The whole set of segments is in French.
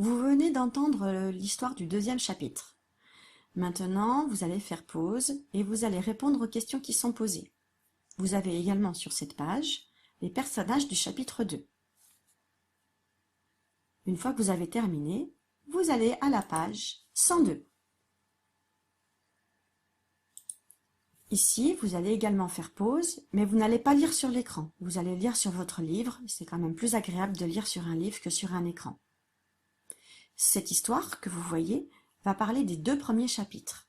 Vous venez d'entendre l'histoire du deuxième chapitre. Maintenant, vous allez faire pause et vous allez répondre aux questions qui sont posées. Vous avez également sur cette page les personnages du chapitre 2. Une fois que vous avez terminé, vous allez à la page 102. Ici, vous allez également faire pause, mais vous n'allez pas lire sur l'écran. Vous allez lire sur votre livre. C'est quand même plus agréable de lire sur un livre que sur un écran. Cette histoire que vous voyez va parler des 2 premiers chapitres.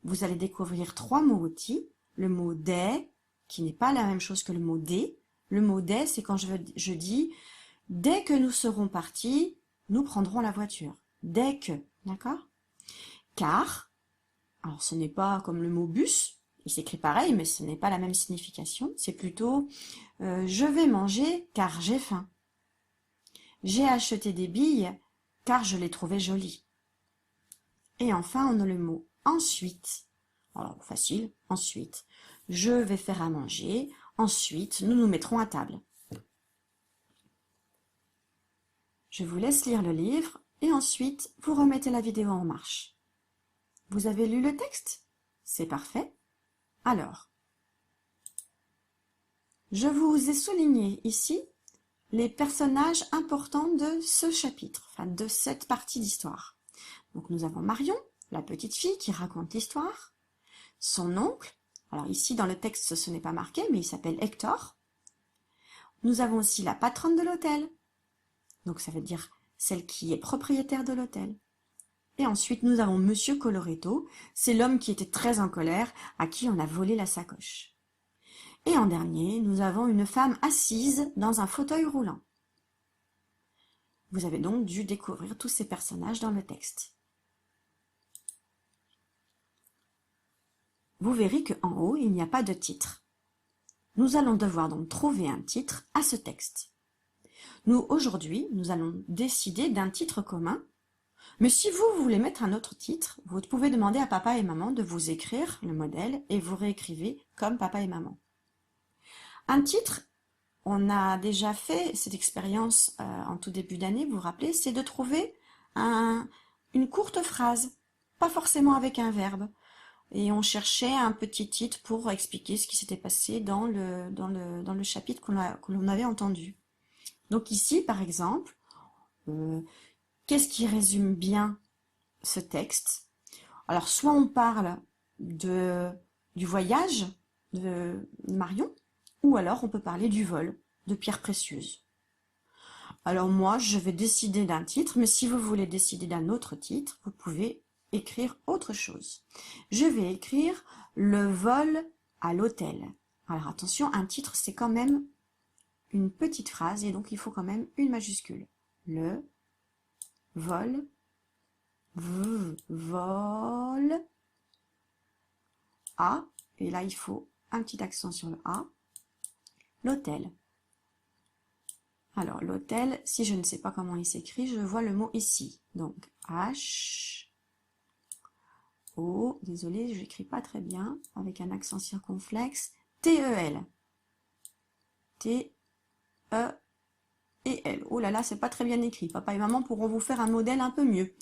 Vous allez découvrir 3 mots outils. Le mot « dès », qui n'est pas la même chose que le mot « dès ». Le mot « dès », c'est quand je dis « dès que nous serons partis, nous prendrons la voiture ». Dès que, d'accord? Car, alors ce n'est pas comme le mot « bus », il s'écrit pareil, mais ce n'est pas la même signification. C'est plutôt je vais manger car j'ai faim. J'ai acheté des billes car je les trouvais jolies. Et enfin, on a le mot ensuite. Alors, facile, ensuite. Je vais faire à manger. Ensuite, nous nous mettrons à table. Je vous laisse lire le livre et ensuite, vous remettez la vidéo en marche. Vous avez lu le texte? C'est parfait. Alors, je vous ai souligné ici les personnages importants de ce chapitre, enfin de cette partie d'histoire. Donc nous avons Marion, la petite fille qui raconte l'histoire, son oncle, alors ici dans le texte ce n'est pas marqué, mais il s'appelle Hector. Nous avons aussi la patronne de l'hôtel, donc ça veut dire celle qui est propriétaire de l'hôtel. Et ensuite nous avons Monsieur Coloretto, c'est l'homme qui était très en colère, à qui on a volé la sacoche. Et en dernier, nous avons une femme assise dans un fauteuil roulant. Vous avez donc dû découvrir tous ces personnages dans le texte. Vous verrez qu'en haut, il n'y a pas de titre. Nous allons devoir donc trouver un titre à ce texte. Nous, aujourd'hui, nous allons décider d'un titre commun, mais si vous voulez mettre un autre titre, vous pouvez demander à papa et maman de vous écrire le modèle et vous réécrivez comme papa et maman. Un titre, on a déjà fait cette expérience en tout début d'année, vous vous rappelez, c'est de trouver une courte phrase, pas forcément avec un verbe. Et on cherchait un petit titre pour expliquer ce qui s'était passé dans le chapitre que l'on avait entendu. Donc ici, par exemple, qu'est-ce qui résume bien ce texte? Alors, soit on parle du voyage de Marion, ou alors on peut parler du vol de pierres précieuses. Alors moi, je vais décider d'un titre, mais si vous voulez décider d'un autre titre, vous pouvez écrire autre chose. Je vais écrire le vol à l'hôtel. Alors attention, un titre, c'est quand même une petite phrase, et donc il faut quand même une majuscule. Le vol, vol à, et là il faut un petit accent sur le A, l'hôtel. Alors l'hôtel, si je ne sais pas comment il s'écrit, je vois le mot ici. Donc H, O, désolé, je n'écris pas très bien, avec un accent circonflexe, T-E-L. T-E-E-L. Oh là là, c'est pas très bien écrit. Papa et maman pourront vous faire un modèle un peu mieux.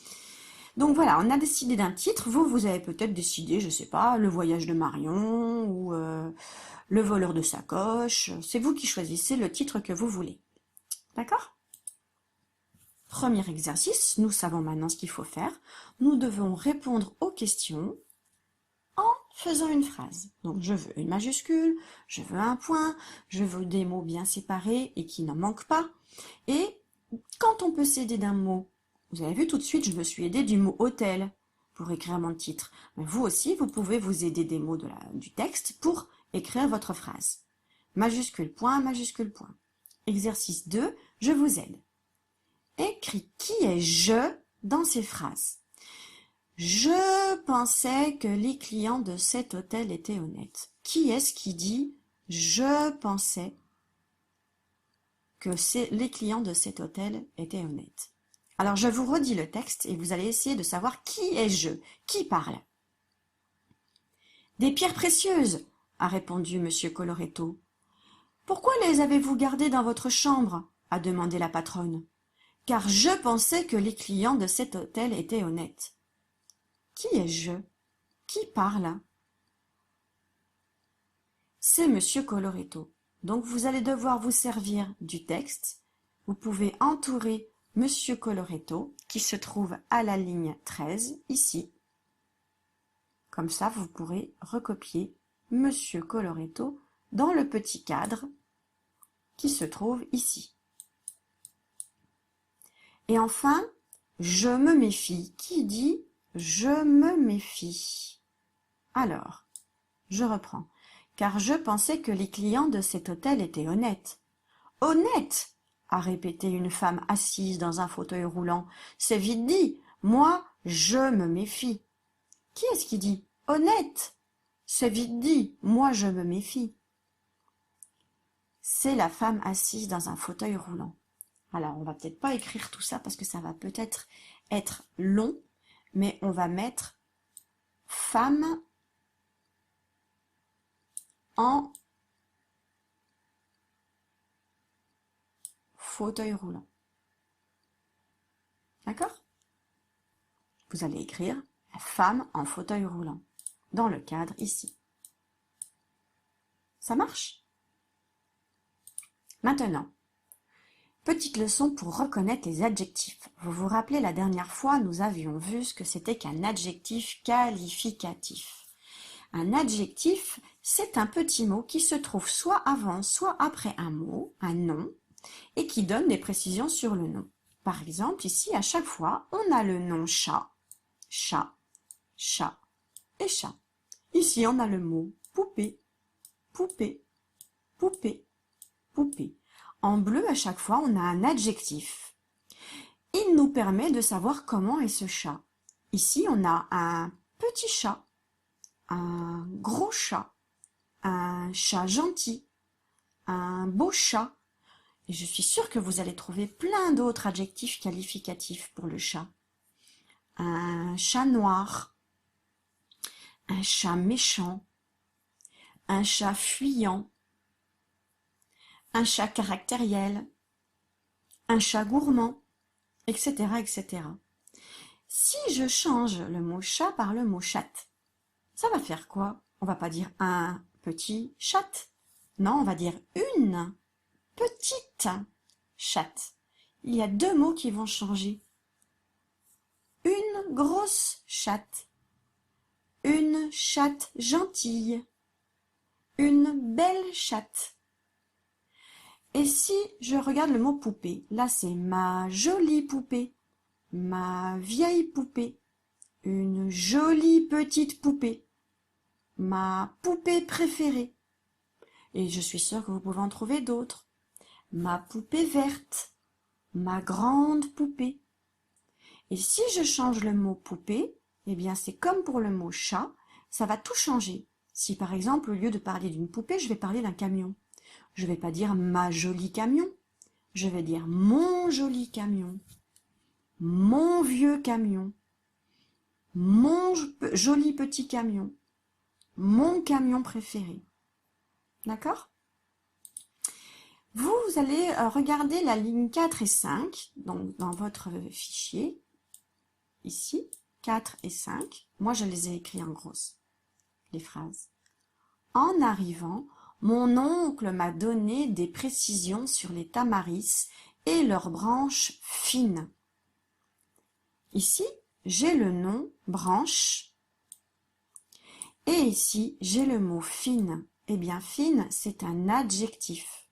Donc voilà, on a décidé d'un titre. Vous avez peut-être décidé, je sais pas, le voyage de Marion ou le voleur de sacoche. C'est vous qui choisissez le titre que vous voulez. D'accord? Premier exercice, nous savons maintenant ce qu'il faut faire. Nous devons répondre aux questions en faisant une phrase. Donc je veux une majuscule, je veux un point, je veux des mots bien séparés et qui n'en manquent pas. Et quand on peut s'aider d'un mot, vous avez vu tout de suite, je me suis aidée du mot hôtel pour écrire mon titre. Mais vous aussi, vous pouvez vous aider des mots du texte pour écrire votre phrase. Majuscule, point, majuscule, point. Exercice 2, je vous aide. Écris qui est je dans ces phrases. Je pensais que les clients de cet hôtel étaient honnêtes. Qui est-ce qui dit je pensais que les clients de cet hôtel étaient honnêtes? Alors je vous redis le texte et vous allez essayer de savoir qui est je, qui parle. Des pierres précieuses, a répondu Monsieur Coloretto. Pourquoi les avez-vous gardées dans votre chambre? A demandé la patronne. car je pensais que les clients de cet hôtel étaient honnêtes. Qui est je? Qui parle? C'est Monsieur Coloretto. Donc vous allez devoir vous servir du texte. Vous pouvez entourer Monsieur Coloretto qui se trouve à la ligne 13 ici. Comme ça, vous pourrez recopier Monsieur Coloretto dans le petit cadre qui se trouve ici. Et enfin, je me méfie. Qui dit je me méfie? Alors, je reprends. Car je pensais que les clients de cet hôtel étaient honnêtes. Honnêtes, a répété une femme assise dans un fauteuil roulant. C'est vite dit. Moi, je me méfie. Qui est-ce qui dit honnête? C'est vite dit. Moi, je me méfie. C'est la femme assise dans un fauteuil roulant. Alors, on va peut-être pas écrire tout ça parce que ça va peut-être être long, mais on va mettre femme en fauteuil roulant. D'accord? Vous allez écrire femme en fauteuil roulant dans le cadre ici. Ça marche? Maintenant, petite leçon pour reconnaître les adjectifs. Vous vous rappelez, la dernière fois, nous avions vu ce que c'était qu'un adjectif qualificatif. Un adjectif, c'est un petit mot qui se trouve soit avant, soit après un mot, un nom, et qui donne des précisions sur le nom. Par exemple, ici, à chaque fois, on a le nom chat, chat, chat et chat. Ici, on a le mot poupée, poupée, poupée, poupée. En bleu, à chaque fois, on a un adjectif. Il nous permet de savoir comment est ce chat. Ici, on a un petit chat, un gros chat, un chat gentil, un beau chat. Et je suis sûre que vous allez trouver plein d'autres adjectifs qualificatifs pour le chat. Un chat noir, un chat méchant, un chat fuyant, un chat caractériel, un chat gourmand, etc., etc. Si je change le mot chat par le mot chatte, ça va faire quoi? On va pas dire un petit chatte. Non, on va dire une petite chatte. Il y a deux mots qui vont changer. Une grosse chatte. Une chatte gentille. Une belle chatte. Et si je regarde le mot poupée, là c'est ma jolie poupée, ma vieille poupée, une jolie petite poupée, ma poupée préférée. Et je suis sûre que vous pouvez en trouver d'autres. Ma poupée verte, ma grande poupée. Et si je change le mot poupée, eh bien c'est comme pour le mot chat, ça va tout changer. Si par exemple, au lieu de parler d'une poupée, je vais parler d'un camion. Je ne vais pas dire ma jolie camion, je vais dire mon joli camion, mon vieux camion, mon joli petit camion, mon camion préféré. D'accord? Vous allez regarder la ligne 4 et 5, donc dans votre fichier, ici, 4 et 5. Moi, je les ai écrits en grosse, les phrases. En arrivant, mon oncle m'a donné des précisions sur les tamaris et leurs branches fines. Ici, j'ai le nom branche et ici, j'ai le mot fine. Eh bien, fine, c'est un adjectif.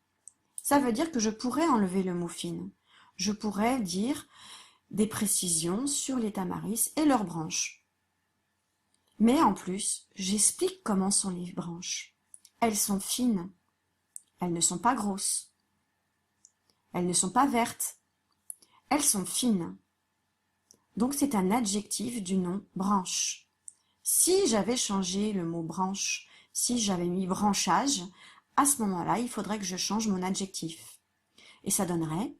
Ça veut dire que je pourrais enlever le mot fine. Je pourrais dire des précisions sur les tamaris et leurs branches. Mais en plus, j'explique comment sont les branches. Elles sont fines. Elles ne sont pas grosses. Elles ne sont pas vertes. Elles sont fines. Donc c'est un adjectif du nom branche. Si j'avais changé le mot branche, si j'avais mis branchage, à ce moment-là, il faudrait que je change mon adjectif. Et ça donnerait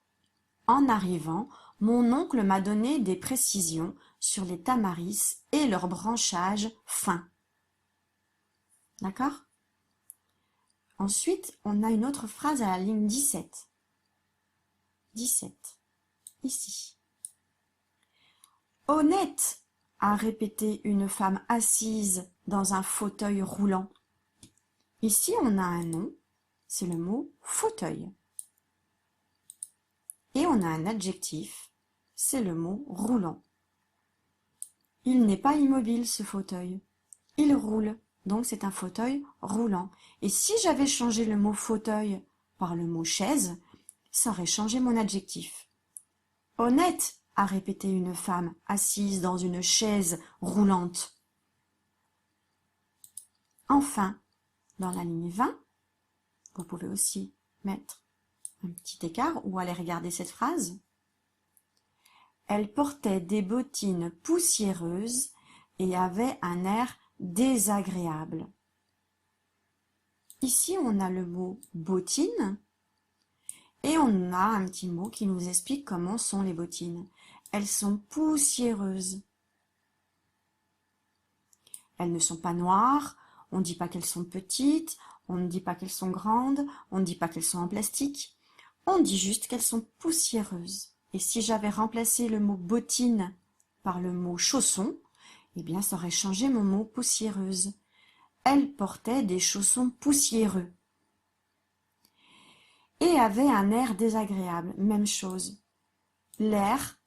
« En arrivant, mon oncle m'a donné des précisions sur les tamaris et leur branchage fin. » D'accord? Ensuite, on a une autre phrase à la ligne 17. 17. ici. Honnête, a répété une femme assise dans un fauteuil roulant. Ici, on a un nom, c'est le mot fauteuil. Et on a un adjectif, c'est le mot roulant. Il n'est pas immobile, ce fauteuil. Il roule, donc c'est un fauteuil roulant. Et si j'avais changé le mot fauteuil par le mot chaise, ça aurait changé mon adjectif. Honnête, a répété une femme assise dans une chaise roulante. Enfin, dans la ligne 20, vous pouvez aussi mettre un petit écart ou aller regarder cette phrase. Elle portait des bottines poussiéreuses et avait un air désagréable. Ici, on a le mot bottines et on a un petit mot qui nous explique comment sont les bottines. Elles sont poussiéreuses. Elles ne sont pas noires, on ne dit pas qu'elles sont petites, on ne dit pas qu'elles sont grandes, on ne dit pas qu'elles sont en plastique, on dit juste qu'elles sont poussiéreuses. Et si j'avais remplacé le mot bottine par le mot chausson, eh bien ça aurait changé mon mot poussiéreuse. Elle portait des chaussons poussiéreux et avait un air désagréable, même chose. L'air,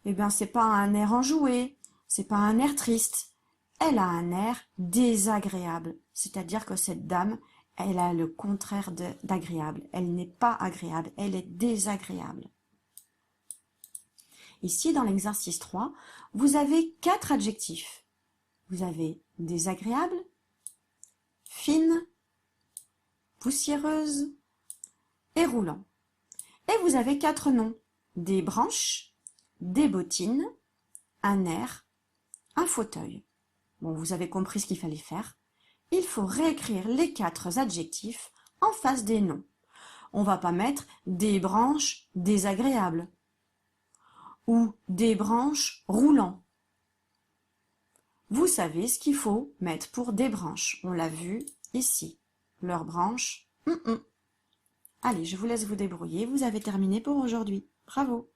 eh bien c'est pas un air enjoué, c'est pas un air triste. Elle a un air désagréable, c'est-à-dire que cette dame, elle a le contraire d'agréable. Elle n'est pas agréable, elle est désagréable. Ici, dans l'exercice 3, vous avez 4 adjectifs. Vous avez désagréable, fine, poussiéreuse et roulant. Et vous avez 4 noms. Des branches, des bottines, un air, un fauteuil. Bon, vous avez compris ce qu'il fallait faire. Il faut réécrire les 4 adjectifs en face des noms. On ne va pas mettre des branches désagréables ou des branches roulants. Vous savez ce qu'il faut mettre pour des branches. On l'a vu ici. Leurs branches. Allez, je vous laisse vous débrouiller. Vous avez terminé pour aujourd'hui. Bravo!